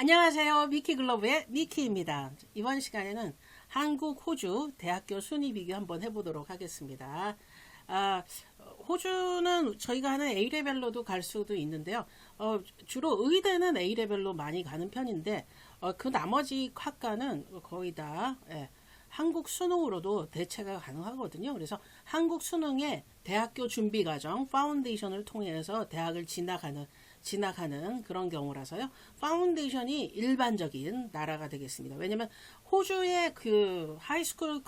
안녕하세요. 미키글로브의 미키입니다. 이번 시간에는 한국, 호주 대학교 순위 비교 한번 해보도록 하겠습니다. 호주는 저희가 하는 A레벨로도 갈 수도 있는데요. 주로 의대는 A레벨로 많이 가는 편인데 그 나머지 학과는 거의 다 한국 수능으로도 대체가 가능하거든요. 그래서 한국 수능의 대학교 준비 과정, 파운데이션을 통해서 대학을 지나가는 그런 경우라서요. 파운데이션이 일반적인 나라가 되겠습니다. 왜냐면 호주의 그 하이스쿨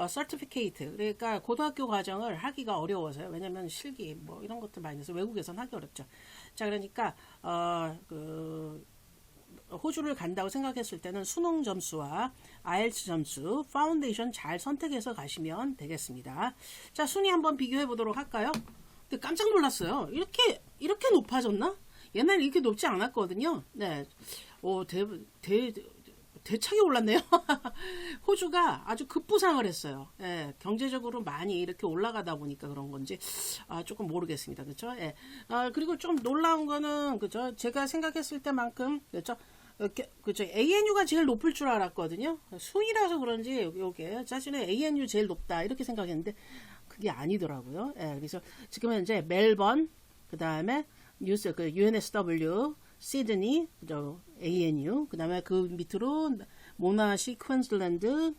서티피케이트, 그러니까 고등학교 과정을 하기가 어려워서요. 왜냐면 실기 뭐 이런 것들 많이 있어서 외국에서는 하기 어렵죠. 자, 그러니까 호주를 간다고 생각했을 때는 수능 점수와 IELTS 점수, 파운데이션 잘 선택해서 가시면 되겠습니다. 자, 순위 한번 비교해 보도록 할까요? 근데 깜짝 놀랐어요. 이렇게 높아졌나? 옛날에 이렇게 높지 않았거든요. 네. 대차게 올랐네요. 호주가 아주 급부상을 했어요. 예, 경제적으로 많이 이렇게 올라가다 보니까 그런 건지, 조금 모르겠습니다. 그쵸? 예. 그리고 좀 놀라운 거는, 그죠? 제가 생각했을 때만큼, 그죠? 그죠? ANU가 제일 높을 줄 알았거든요. 순위라서 그런지, 요게, 자신의 ANU 제일 높다, 이렇게 생각했는데, 그게 아니더라고요. 예, 그래서 지금은 이제 멜번, 그 다음에 UNSW, 시드니, ANU, 그 다음에 그 밑으로 모나시, 퀸즐랜드,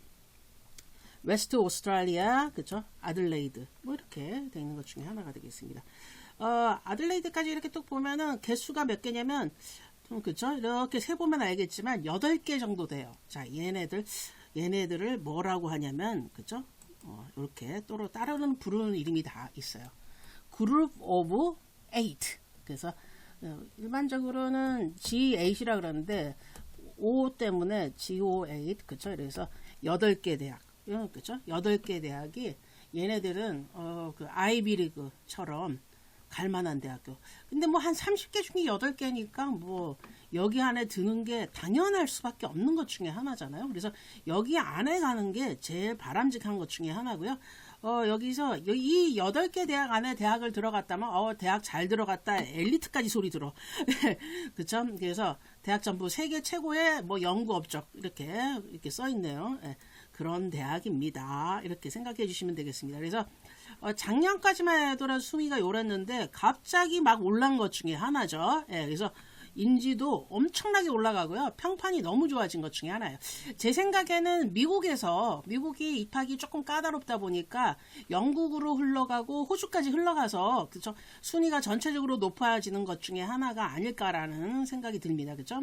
웨스트 오스트랄리아, 그쵸? 아들레이드, 뭐 이렇게 되어 있는 것 중에 하나가 되겠습니다. 아들레이드까지 이렇게 또 보면은 개수가 몇 개냐면, 그쵸? 이렇게 세보면 알겠지만 8개 정도 돼요. 자, 얘네들을 뭐라고 하냐면, 그쵸? 이렇게 또 따르는 부르는 이름이 다 있어요. 그룹 오브 8. 그래서 일반적으로는 G8이라 그러는데 O 때문에 GO8, 그쵸? 그래서 8개 대학, 그쵸? 8개 대학이 얘네들은 그 아이비리그처럼 갈만한 대학교. 근데 뭐 한 30개 중에 8개니까 뭐 여기 안에 드는 게 당연할 수밖에 없는 것 중에 하나잖아요. 그래서 여기 안에 가는 게 제일 바람직한 것 중에 하나고요. 여기서 이 8개 대학 안에 대학을 들어갔다면 대학 잘 들어갔다, 엘리트까지 소리 들어. 그쵸? 그래서 대학 전부 세계 최고의 뭐 연구 업적 이렇게 써 있네요. 그런 대학입니다. 이렇게 생각해 주시면 되겠습니다. 그래서 작년까지만 해도 순위가 요랬는데 갑자기 막 올라간 것 중에 하나죠. 그래서 인지도 엄청나게 올라가고요. 평판이 너무 좋아진 것 중에 하나예요. 제 생각에는 미국이 입학이 조금 까다롭다 보니까 영국으로 흘러가고 호주까지 흘러가서 그쵸? 순위가 전체적으로 높아지는 것 중에 하나가 아닐까라는 생각이 듭니다. 그죠?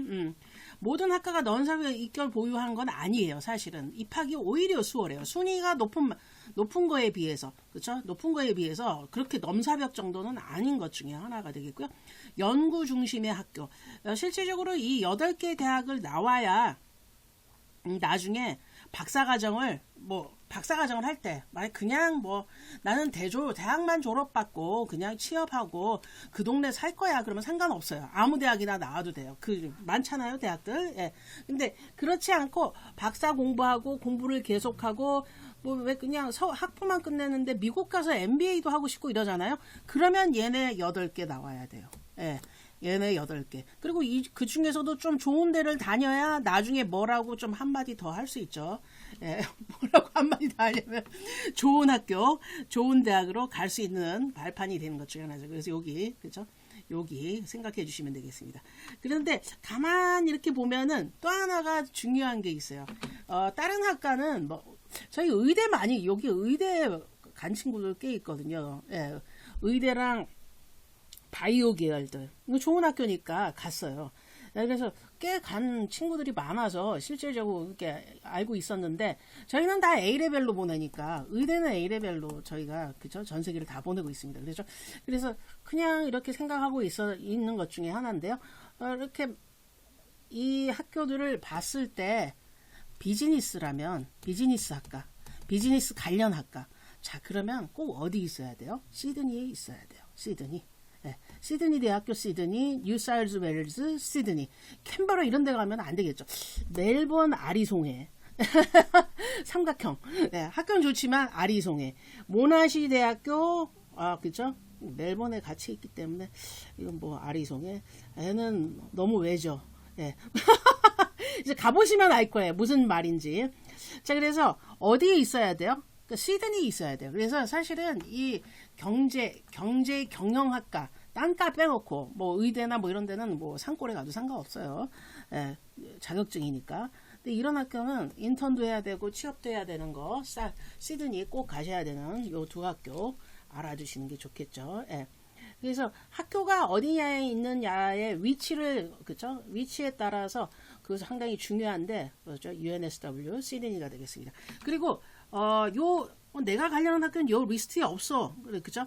모든 학과가 넌사회 입결 보유한 건 아니에요. 사실은 입학이 오히려 수월해요. 순위가 높은 거에 비해서, 그렇죠? 높은 거에 비해서 그렇게 넘사벽 정도는 아닌 것 중에 하나가 되겠고요. 연구 중심의 학교. 실질적으로 이 8개 대학을 나와야 나중에 박사과정을 할 때, 만약 그냥 나는 대학만 졸업받고 그냥 취업하고 그 동네 살 거야. 그러면 상관없어요. 아무 대학이나 나와도 돼요. 많잖아요, 대학들. 예. 근데 그렇지 않고 박사 공부하고 공부를 계속하고, 왜 그냥 학부만 끝내는데 미국 가서 MBA도 하고 싶고 이러잖아요. 그러면 얘네 8개 나와야 돼요. 예. 얘네 8개. 그리고 그 중에서도 좀 좋은 데를 다녀야 나중에 뭐라고 좀 한마디 더 할 수 있죠. 예, 뭐라고 한마디 더 하려면 좋은 학교, 좋은 대학으로 갈 수 있는 발판이 되는 것 중에 하나죠. 그래서 그죠? 여기 생각해 주시면 되겠습니다. 그런데 가만히 이렇게 보면은 또 하나가 중요한 게 있어요. 다른 학과는 저희 여기 의대 간 친구들 꽤 있거든요. 예, 의대랑 바이오 계열들. 이거 좋은 학교니까 갔어요. 그래서 꽤 간 친구들이 많아서 실질적으로 이렇게 알고 있었는데, 저희는 다 A레벨로 보내니까, 의대는 A레벨로 저희가, 그죠? 전 세계를 다 보내고 있습니다. 그래서 그냥 이렇게 생각하고 있는 것 중에 하나인데요. 이렇게 이 학교들을 봤을 때, 비즈니스라면, 비즈니스 학과, 비즈니스 관련 학과. 자, 그러면 꼭 어디 있어야 돼요? 시드니에 있어야 돼요. 시드니. 시드니 대학교, 시드니, 뉴사우스 웨일즈, 시드니, 캔버라 이런 데 가면 안 되겠죠. 멜번, 아리송해. 삼각형. 학교는 좋지만 아리송해. 모나시 대학교, 그죠? 멜번에 같이 있기 때문에 이건 아리송해. 얘는 너무 외죠. 예. 이제 가보시면 알 거예요. 무슨 말인지. 자, 그래서 어디에 있어야 돼요? 그러니까 시드니에 있어야 돼요. 그래서 사실은 이 경제 경영학과 단과 빼놓고 뭐 의대나 뭐 이런 데는 뭐 산골에 가도 상관없어요. 예, 자격증이니까. 근데 이런 학교는 인턴도 해야 되고 취업도 해야 되는 거 시드니 꼭 가셔야 되는 요 두 학교 알아두시는 게 좋겠죠. 예. 그래서 학교가 어디냐에 있느냐의 위치를 그죠? 위치에 따라서 그것이 상당히 중요한데 그렇죠? UNSW 시드니가 되겠습니다. 그리고 내가 가려는 학교는 요 리스트에 없어. 그죠?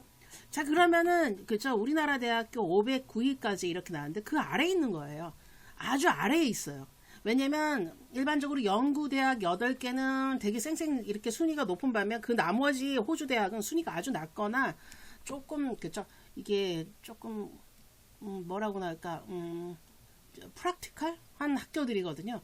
자, 그러면은 그죠? 우리나라 대학교 509위까지 이렇게 나왔는데 그 아래에 있는 거예요. 아주 아래에 있어요. 왜냐면 일반적으로 연구 대학 8개는 되게 쌩쌩 이렇게 순위가 높은 반면 그 나머지 호주 대학은 순위가 아주 낮거나 조금 그죠? 이게 조금 뭐라고나 할까 프랙티컬한 학교들이거든요.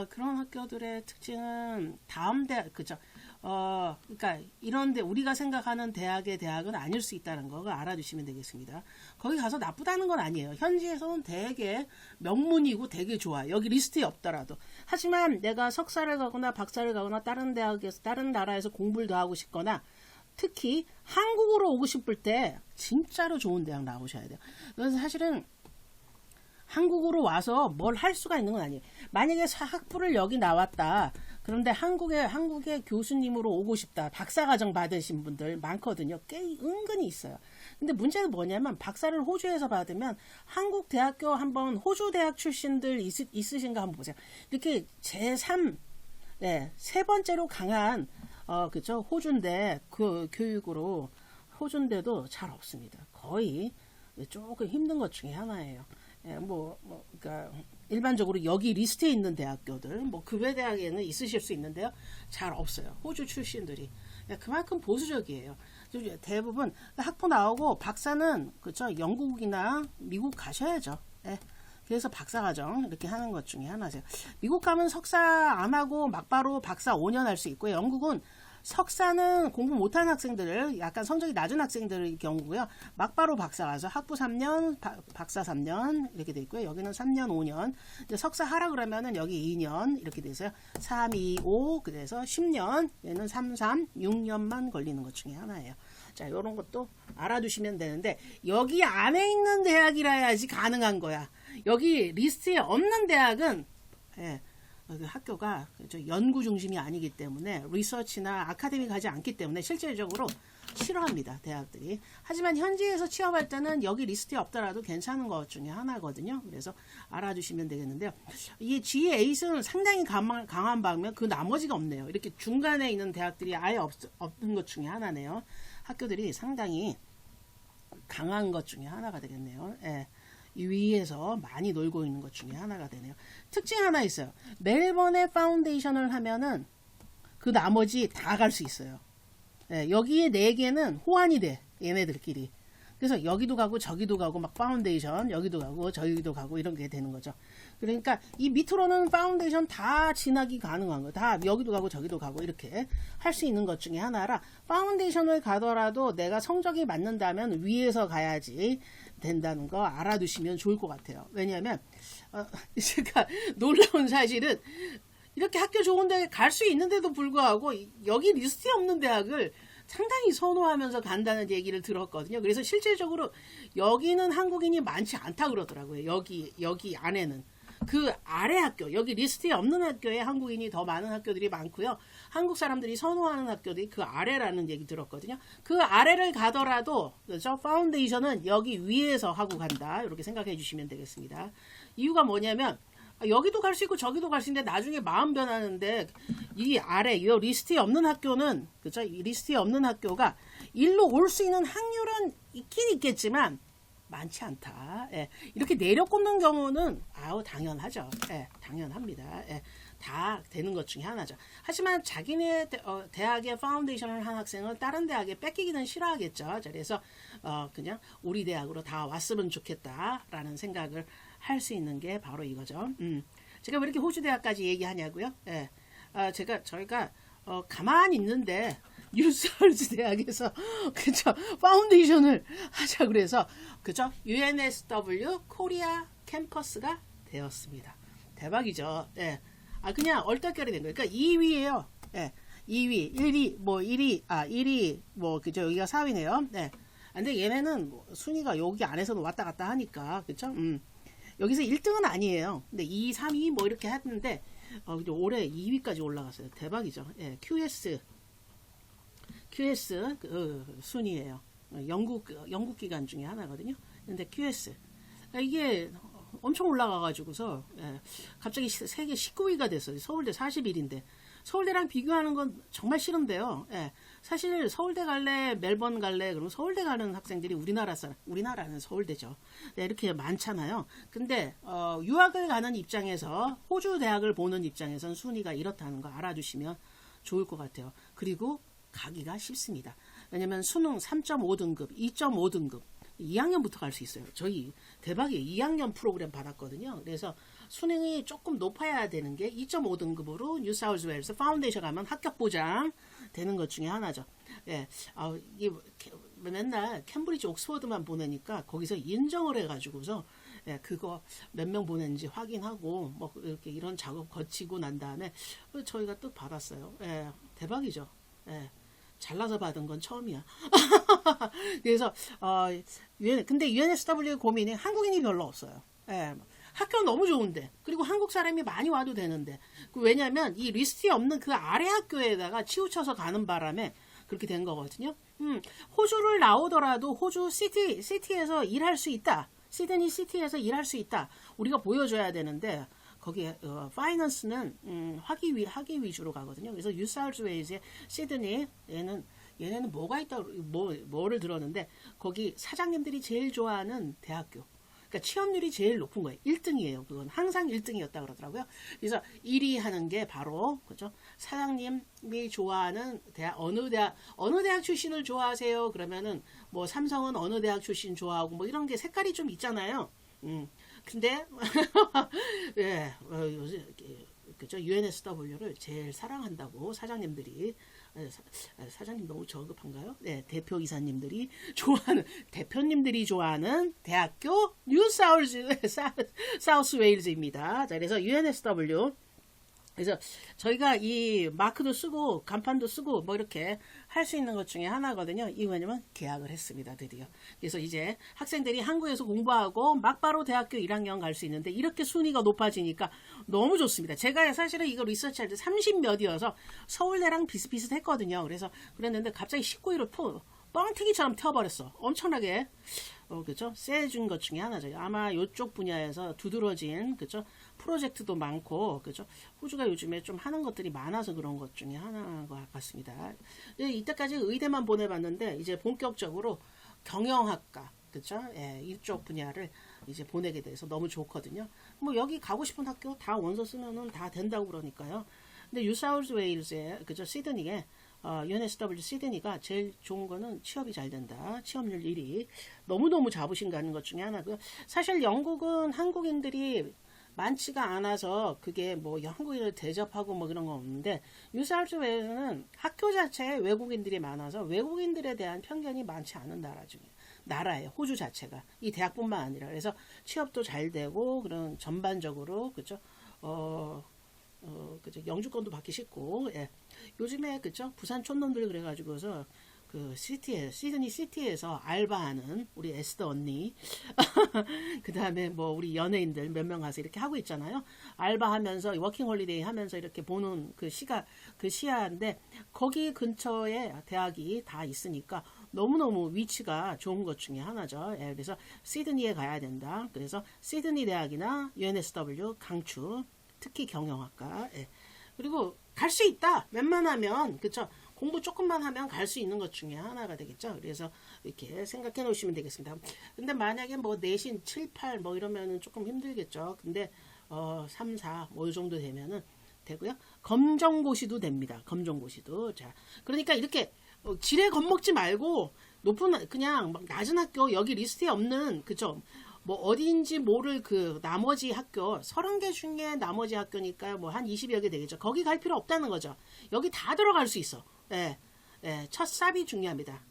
그런 학교들의 특징은 다음 대학 그죠? 그러니까 이런데 우리가 생각하는 대학은 아닐 수 있다는 거 알아두시면 되겠습니다. 거기 가서 나쁘다는 건 아니에요. 현지에서는 되게 명문이고 되게 좋아. 여기 리스트에 없더라도. 하지만 내가 석사를 가거나 박사를 가거나 다른 대학에서 다른 나라에서 공부를 더 하고 싶거나 특히 한국으로 오고 싶을 때 진짜로 좋은 대학 나오셔야 돼요. 그래서 사실은 한국으로 와서 뭘 할 수가 있는 건 아니에요. 만약에 학부를 여기 나왔다. 그런데 한국의 교수님으로 오고 싶다. 박사과정 받으신 분들 많거든요. 꽤 은근히 있어요. 근데 문제는 뭐냐면 박사를 호주에서 받으면 한국 대학교 한번 호주 대학 출신들 있으신가 한번 보세요. 이렇게 제3 네, 세 번째로 강한 그죠? 호주인데 그 교육으로 호주인데도 잘 없습니다. 거의 조금 힘든 것 중에 하나예요. 예, 그러니까 일반적으로 여기 리스트에 있는 대학교들, 뭐 급외 대학에는 있으실 수 있는데요, 잘 없어요. 호주 출신들이 그만큼 보수적이에요. 대부분 학부 나오고 박사는 그죠? 영국이나 미국 가셔야죠. 예. 그래서 박사과정 이렇게 하는 것 중에 하나죠. 미국 가면 석사 안 하고 막바로 박사 5년 할 수 있고요. 영국은 석사는 공부 못하는 학생들을 약간 성적이 낮은 학생들의 경우고요. 막바로 박사 가서 학부 3년, 박사 3년 이렇게 돼 있고요. 여기는 3년, 5년. 이제 석사 하라 그러면은 여기 2년 이렇게 돼 있어요. 3, 2, 5 그래서 10년. 얘는 3, 6년만 걸리는 것 중에 하나예요. 자, 이런 것도 알아두시면 되는데 여기 안에 있는 대학이라야지 가능한 거야. 여기 리스트에 없는 대학은 학교가 연구 중심이 아니기 때문에 리서치나 아카데미 가지 않기 때문에 실질적으로 싫어합니다. 대학들이. 하지만 현지에서 취업할 때는 여기 리스트에 없더라도 괜찮은 것 중에 하나거든요. 그래서 알아두시면 되겠는데요. 이 GAS는 상당히 강한 반면 그 나머지가 없네요. 이렇게 중간에 있는 대학들이 아예 없는 것 중에 하나네요. 학교들이 상당히 강한 것 중에 하나가 되겠네요. 예. 위에서 많이 놀고 있는 것 중에 하나가 되네요. 특징 하나 있어요. 멜번에 파운데이션을 하면은 그 나머지 다 갈 수 있어요. 예, 여기에 4개는 호환이 돼. 얘네들끼리. 그래서 여기도 가고 저기도 가고 막 파운데이션 여기도 가고 저기도 가고 이런 게 되는 거죠. 그러니까 이 밑으로는 파운데이션 다 진학이 가능한 거. 다 여기도 가고 저기도 가고 이렇게 할 수 있는 것 중에 하나라 파운데이션을 가더라도 내가 성적이 맞는다면 위에서 가야지 된다는 거 알아두시면 좋을 것 같아요. 왜냐하면 제가 놀라운 사실은 이렇게 학교 좋은 데 갈 수 있는데도 불구하고 여기 리스트에 없는 대학을 상당히 선호하면서 간다는 얘기를 들었거든요. 그래서 실질적으로 여기는 한국인이 많지 않다 그러더라고요. 여기 안에는. 그 아래 학교, 여기 리스트에 없는 학교에 한국인이 더 많은 학교들이 많고요. 한국 사람들이 선호하는 학교들이 그 아래라는 얘기 들었거든요. 그 아래를 가더라도 그렇죠? 파운데이션은 여기 위에서 하고 간다. 이렇게 생각해 주시면 되겠습니다. 이유가 뭐냐면 여기도 갈 수 있고 저기도 갈 수 있는데 나중에 마음 변하는데 이 아래 이 리스트에 없는 학교는 그렇죠? 이 리스트에 없는 학교가 일로 올 수 있는 확률은 있긴 있겠지만 많지 않다. 예. 이렇게 내려 꽂는 경우는 당연하죠. 예. 당연합니다. 예. 다 되는 것 중에 하나죠. 하지만 자기네 대학의 파운데이션을 한 학생은 다른 대학에 뺏기기는 싫어하겠죠. 그래서 그냥 우리 대학으로 다 왔으면 좋겠다라는 생각을 할 수 있는 게 바로 이거죠. 제가 왜 이렇게 호주 대학까지 얘기하냐고요? 예. 저희가 가만히 있는데 뉴스월즈 대학에서 그죠 파운데이션을 하자 그래서 그죠 UNSW 코리아 캠퍼스가 되었습니다. 대박이죠. 예. 그냥 얼떨결에 된 거예요. 그러니까 2위예요. 예. 2위, 1위, 뭐 1위, 1위, 뭐 그죠? 여기가 4위네요. 네. 근데 얘네는 뭐 순위가 여기 안에서도 왔다 갔다 하니까, 그쵸? 여기서 1등은 아니에요. 근데 2, 3위 뭐 이렇게 했는데, 올해 2위까지 올라갔어요. 대박이죠. 예. QS 순위예요. 영국 기관 중에 하나거든요. 근데 QS 이게 엄청 올라가가지고서 갑자기 세계 19위가 됐어요. 서울대 41인데 서울대랑 비교하는 건 정말 싫은데요. 사실 서울대 갈래, 멜번 갈래, 그러면 서울대 가는 학생들이 우리나라는 서울대죠. 이렇게 많잖아요. 근데 유학을 가는 입장에서 호주 대학을 보는 입장에선 순위가 이렇다는 거 알아두시면 좋을 것 같아요. 그리고 가기가 쉽습니다. 왜냐면 수능 3.5등급, 2.5등급 2학년부터 갈 수 있어요. 저희 대박이에요. 2학년 프로그램 받았거든요. 그래서 수능이 조금 높아야 되는 게 2.5등급으로 뉴사우스웨일스 파운데이션 가면 합격 보장 되는 것 중에 하나죠. 이게 맨날 캠브리지 옥스퍼드만 보내니까 거기서 인정을 해가지고서 그거 몇 명 보냈는지 확인하고 뭐 이렇게 이런 작업 거치고 난 다음에 저희가 또 받았어요. 대박이죠. 잘라서 받은 건 처음이야. 그래서 근데 UNSW 고민이 한국인이 별로 없어요. 학교는 너무 좋은데, 그리고 한국 사람이 많이 와도 되는데, 왜냐면 이 리스트에 없는 그 아래 학교에다가 치우쳐서 가는 바람에 그렇게 된 거거든요. 호주를 나오더라도 호주 시티에서 일할 수 있다. 시드니 시티에서 일할 수 있다. 우리가 보여줘야 되는데 거기에 파이낸스는 학위 위주로 가거든요. 그래서 뉴사우스웨일즈의 시드니 얘네는 뭐가 있다, 뭐를 들었는데 거기 사장님들이 제일 좋아하는 대학교. 그러니까 취업률이 제일 높은 거예요. 1등이에요. 그건 항상 1등이었다 그러더라고요. 그래서 1위 하는 게 바로 그죠? 사장님이 좋아하는 어느 대학 출신을 좋아하세요? 그러면은 뭐 삼성은 어느 대학 출신 좋아하고 뭐 이런 게 색깔이 좀 있잖아요. 근데 요새 그죠? UNSW를 제일 사랑한다고 사장님들이 사장님 너무 저급한가요? 대표이사님들이 대표님들이 좋아하는 대학교 사우스웨일즈입니다. 자, 그래서 UNSW. 그래서 저희가 이 마크도 쓰고 간판도 쓰고 뭐 이렇게 할 수 있는 것 중에 하나거든요. 이거 왜냐면 계약을 했습니다. 드디어. 그래서 이제 학생들이 한국에서 공부하고 막바로 대학교 1학년 갈 수 있는데 이렇게 순위가 높아지니까 너무 좋습니다. 제가 사실은 이거 리서치할 때 30몇이어서 서울대랑 비슷비슷했거든요. 그래서 그랬는데 갑자기 19위로 뻥튀기처럼 튀어버렸어. 엄청나게 그죠? 세준 것 중에 하나죠. 아마 이쪽 분야에서 두드러진 그죠? 프로젝트도 많고 그죠? 호주가 요즘에 좀 하는 것들이 많아서 그런 것 중에 하나인 것 같습니다. 이때까지 의대만 보내봤는데 이제 본격적으로 경영학과 그죠? 이쪽 분야를 이제 보내게 돼서 너무 좋거든요. 뭐 여기 가고 싶은 학교 다 원서 쓰면은 다 된다고 그러니까요. 근데 뉴사우스웨일즈에 그죠? 시드니에 UNSW 시드니가 제일 좋은 거는 취업이 잘 된다. 취업률 1위. 너무너무 자부심 가는 것 중에 하나고요. 사실 영국은 한국인들이 많지가 않아서 그게 뭐 한국인을 대접하고 뭐 그런 건 없는데 뉴사우스웨일즈는 학교 자체에 외국인들이 많아서 외국인들에 대한 편견이 많지 않은 나라예요. 호주 자체가. 이 대학뿐만 아니라. 그래서 취업도 잘 되고 그런 전반적으로 그죠? 그죠? 영주권도 받기 쉽고, 요즘에, 그죠? 부산 촌놈들 그래가지고서, 시드니 시티에서 알바하는 우리 에스더 언니, 그 다음에 뭐 우리 연예인들 몇 명 가서 이렇게 하고 있잖아요. 알바하면서, 워킹홀리데이 하면서 이렇게 보는 그 시야인데, 거기 근처에 대학이 다 있으니까 너무너무 위치가 좋은 것 중에 하나죠. 그래서 시드니에 가야 된다. 그래서 시드니 대학이나 UNSW 강추. 특히 경영학과. 그리고 갈 수 있다. 웬만하면 그쵸. 공부 조금만 하면 갈 수 있는 것 중에 하나가 되겠죠. 그래서 이렇게 생각해 놓으시면 되겠습니다. 근데 만약에 뭐 내신 7, 8 뭐 이러면은 조금 힘들겠죠. 근데 3, 4 뭐 이 정도 되면은 되고요. 검정고시도 됩니다. 검정고시도. 자, 그러니까 이렇게 지레 겁먹지 말고 높은 그냥 막 낮은 학교 여기 리스트에 없는 그쵸. 뭐 어디인지 모를 그 나머지 학교 30개 중에 나머지 학교니까요. 뭐 한 20여 개 되겠죠. 거기 갈 필요 없다는 거죠. 여기 다 들어갈 수 있어. 첫 삽이 중요합니다.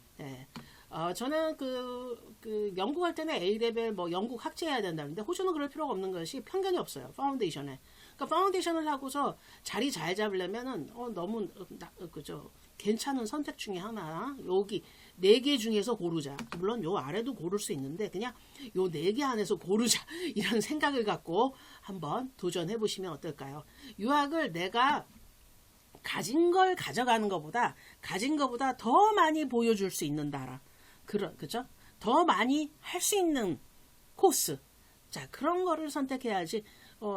저는 그 영국 할 때는 A레벨 뭐 영국 학제해야 된다는데 호주는 그럴 필요가 없는 것이 편견이 없어요. 파운데이션에. 그러니까 파운데이션을 하고서 자리 잘 잡으려면은 너무 그죠. 괜찮은 선택 중에 하나. 여기 4개 중에서 고르자. 물론 요 아래도 고를 수 있는데 그냥 요 4개 안에서 고르자. 이런 생각을 갖고 한번 도전해 보시면 어떨까요? 유학을 내가 가진 걸 가져가는 것보다 가진 것보다 더 많이 보여줄 수 있는 나라. 그죠? 더 많이 할 수 있는 코스. 자, 그런 거를 선택해야지.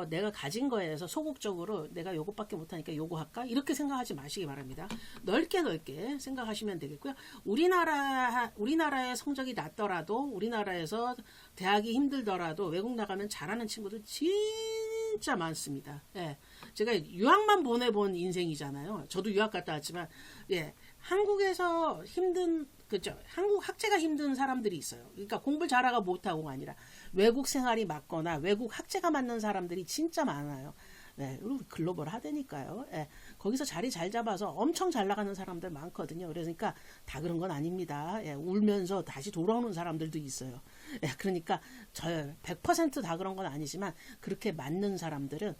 내가 가진 거에서 소극적으로 내가 요것밖에 못하니까 요거 할까? 이렇게 생각하지 마시기 바랍니다. 넓게 생각하시면 되겠고요. 우리나라의 성적이 낮더라도, 우리나라에서 대학이 힘들더라도 외국 나가면 잘하는 친구들 진짜 많습니다. 예. 제가 유학만 보내본 인생이잖아요. 저도 유학 갔다 왔지만, 예. 한국에서 그죠. 한국 학제가 힘든 사람들이 있어요. 그러니까 공부를 잘하고 못하고가 아니라 외국 생활이 맞거나 외국 학제가 맞는 사람들이 진짜 많아요. 네, 글로벌 하다니까요. 네, 거기서 자리 잘 잡아서 엄청 잘 나가는 사람들 많거든요. 그러니까 다 그런 건 아닙니다. 예, 울면서 다시 돌아오는 사람들도 있어요. 예, 그러니까 100%다 그런 건 아니지만 그렇게 맞는 사람들은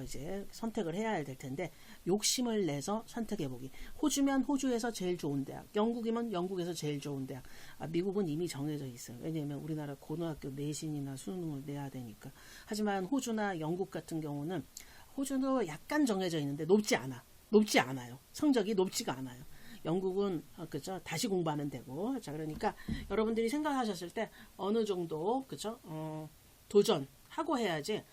이제 선택을 해야 될 텐데 욕심을 내서 선택해보기. 호주면 호주에서 제일 좋은 대학, 영국이면 영국에서 제일 좋은 대학. 미국은 이미 정해져 있어요. 왜냐하면 우리나라 고등학교 내신이나 수능을 내야 되니까. 하지만 호주나 영국 같은 경우는 호주도 약간 정해져 있는데 높지 않아요. 성적이 높지가 않아요. 영국은 그죠? 다시 공부하면 되고. 자, 그러니까 여러분들이 생각하셨을 때 어느 정도 그죠? 도전하고 해야지.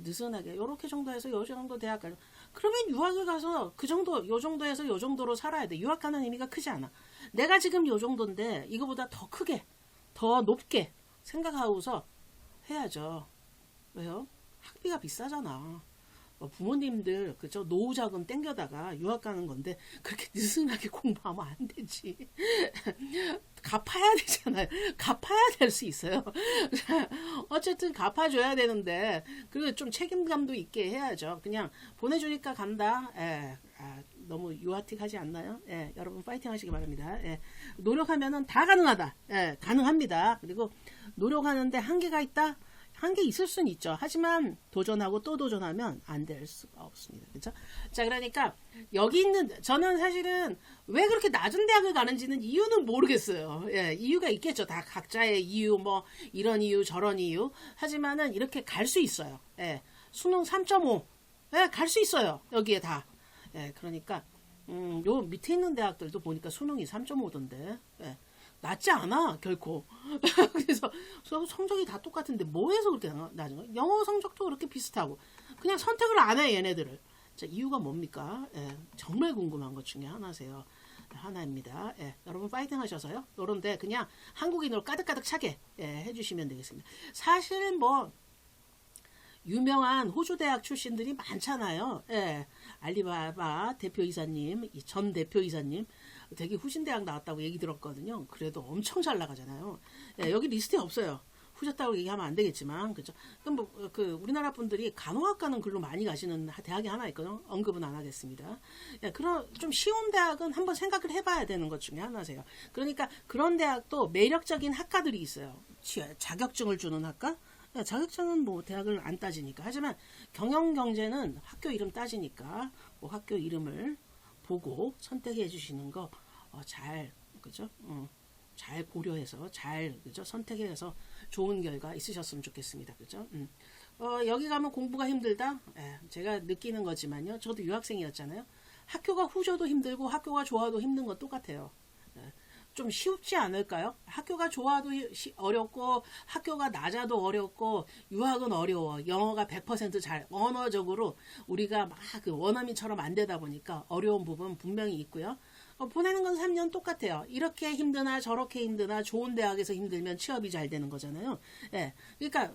느슨하게 요렇게 정도 해서 요 정도 대학 가죠. 그러면 유학을 가서 그 정도 요 정도에서 요 정도로 살아야 돼. 유학하는 의미가 크지 않아. 내가 지금 요 정도인데 이거보다 더 크게 더 높게 생각하고서 해야죠. 왜요? 학비가 비싸잖아. 부모님들 그죠? 노후자금 땡겨다가 유학 가는 건데 그렇게 느슨하게 공부하면 안 되지. 갚아야 되잖아요. 갚아야 될 수 있어요. 어쨌든 갚아줘야 되는데 그리고 좀 책임감도 있게 해야죠. 그냥 보내주니까 간다. 예. 너무 유아틱하지 않나요? 예, 여러분 파이팅 하시기 바랍니다. 예, 노력하면은 다 가능하다. 예, 가능합니다. 그리고 노력하는데 한계가 있다? 한계 있을 수는 있죠. 하지만 도전하고 또 도전하면 안 될 수가 없습니다. 그렇죠? 자, 그러니까 여기 있는 저는 사실은 왜 그렇게 낮은 대학을 가는지는 이유는 모르겠어요. 예, 이유가 있겠죠. 다 각자의 이유, 뭐 이런 이유, 저런 이유. 하지만은 이렇게 갈 수 있어요. 예, 수능 3.5, 예, 갈 수 있어요. 여기에 다. 예, 그러니까 요 밑에 있는 대학들도 보니까 수능이 3.5던데. 예. 낮지 않아 결코. 그래서 성적이 다 똑같은데 뭐해서 그렇게 낮은 거야? 영어 성적도 그렇게 비슷하고 그냥 선택을 안 해 얘네들을. 자, 이유가 뭡니까? 예, 정말 궁금한 것 중에 하나입니다. 예, 여러분 파이팅 하셔서요. 요런데 그냥 한국인으로 가득가득 차게 해주시면 되겠습니다. 사실 뭐 유명한 호주 대학 출신들이 많잖아요. 예, 알리바바 대표이사님, 전 대표이사님 되게 후진 대학 나왔다고 얘기 들었거든요. 그래도 엄청 잘 나가잖아요. 예, 여기 리스트에 없어요. 후졌다고 얘기하면 안 되겠지만, 그죠? 그럼 우리나라 분들이 간호학과는 글로 많이 가시는 대학이 하나 있거든요. 언급은 안 하겠습니다. 예, 그런 좀 쉬운 대학은 한번 생각을 해봐야 되는 것 중에 하나세요. 그러니까 그런 대학도 매력적인 학과들이 있어요. 자격증을 주는 학과? 자격증은 뭐 대학을 안 따지니까. 하지만 경영경제는 학교 이름 따지니까 뭐 학교 이름을 보고 선택해 주시는 거 그죠? 잘 고려해서 그죠? 선택해서 좋은 결과 있으셨으면 좋겠습니다. 그죠? 여기 가면 공부가 힘들다? 예, 제가 느끼는 거지만요. 저도 유학생이었잖아요. 학교가 후져도 힘들고 학교가 좋아도 힘든 건 똑같아요. 예, 좀 쉽지 않을까요? 학교가 좋아도 어렵고 학교가 낮아도 어렵고 유학은 어려워. 영어가 100% 잘 언어적으로 우리가 막 그 원어민처럼 안 되다 보니까 어려운 부분 분명히 있고요. 보내는 건 3년 똑같아요. 이렇게 힘드나 저렇게 힘드나 좋은 대학에서 힘들면 취업이 잘 되는 거잖아요. 예, 그러니까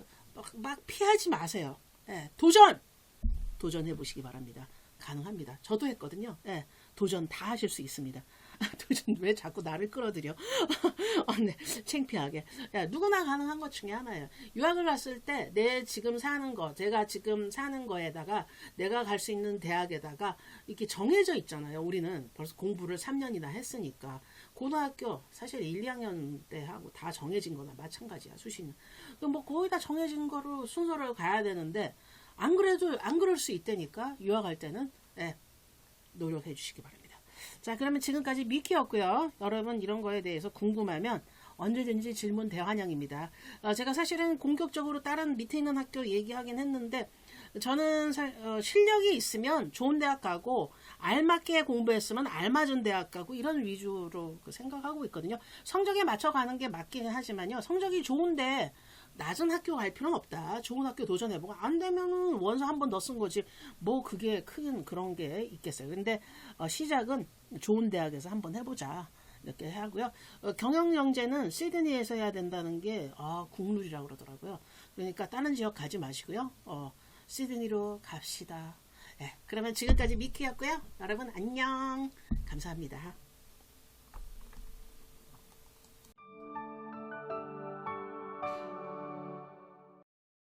막 피하지 마세요. 예, 도전해 보시기 바랍니다. 가능합니다. 저도 했거든요. 예, 도전 다 하실 수 있습니다. 도전 왜 자꾸 나를 끌어들여? 네, 창피하게. 야, 누구나 가능한 것 중에 하나예요. 유학을 갔을 때 제가 지금 사는 거에다가 내가 갈 수 있는 대학에다가 이렇게 정해져 있잖아요. 우리는 벌써 공부를 3년이나 했으니까 고등학교 사실 1, 2학년 때 하고 다 정해진 거나 마찬가지야. 수시는. 뭐 거의 다 정해진 거로 순서를 가야 되는데 안 그래도 안 그럴 수 있다니까. 유학할 때는 예, 노력해 주시기 바랍니다. 자, 그러면 지금까지 미키였고요. 여러분 이런 거에 대해서 궁금하면 언제든지 질문 대환영입니다. 제가 사실은 공격적으로 다른 밑에 있는 학교 얘기하긴 했는데 저는 실력이 있으면 좋은 대학 가고 알맞게 공부했으면 알맞은 대학 가고 이런 위주로 생각하고 있거든요. 성적에 맞춰가는 게 맞기는 하지만요. 성적이 좋은데 낮은 학교 갈 필요는 없다. 좋은 학교 도전해보고 안 되면은 원서 한 번 더 쓴 거지. 뭐 그게 큰 그런 게 있겠어요. 근데 시작은 좋은 대학에서 한번 해보자. 이렇게 하고요. 경영영재는 시드니에서 해야 된다는 게 국룰이라고 그러더라고요. 그러니까 다른 지역 가지 마시고요. 시드니로 갑시다. 네, 그러면 지금까지 미키였고요. 여러분 안녕. 감사합니다.